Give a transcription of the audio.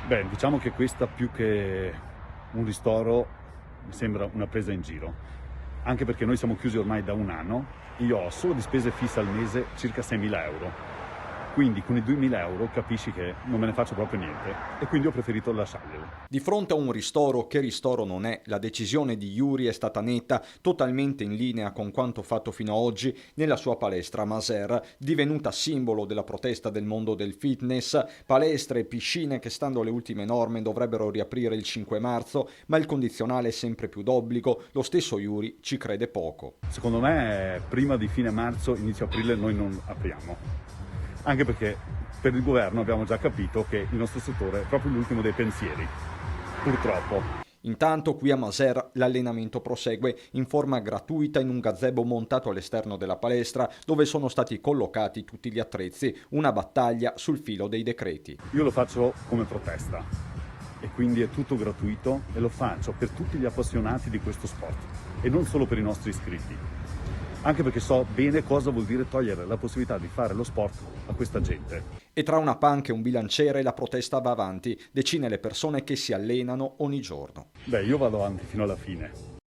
Beh, diciamo che questa più che un ristoro mi sembra una presa in giro, anche perché noi siamo chiusi ormai da un anno, io ho solo di spese fisse al mese circa 6.000 euro, quindi con i 2.000 euro capisci che non me ne faccio proprio niente e quindi ho preferito lasciarglielo. Di fronte a un ristoro che ristoro non è, la decisione di Yuri è stata netta, totalmente in linea con quanto fatto fino ad oggi nella sua palestra Maser, divenuta simbolo della protesta del mondo del fitness, palestre e piscine che stando alle ultime norme dovrebbero riaprire il 5 marzo, ma il condizionale è sempre più d'obbligo, lo stesso Yuri ci crede poco. Secondo me prima di fine marzo, inizio aprile noi non apriamo, anche perché per il governo abbiamo già capito che il nostro settore è proprio l'ultimo dei pensieri, purtroppo. Intanto qui a Maser l'allenamento prosegue in forma gratuita in un gazebo montato all'esterno della palestra dove sono stati collocati tutti gli attrezzi, una battaglia sul filo dei decreti. Io lo faccio come protesta e quindi è tutto gratuito e lo faccio per tutti gli appassionati di questo sport e non solo per i nostri iscritti, anche perché so bene cosa vuol dire togliere la possibilità di fare lo sport a questa gente. E tra una panca e un bilanciere la protesta va avanti, decine le persone che si allenano ogni giorno. Beh, io vado avanti fino alla fine.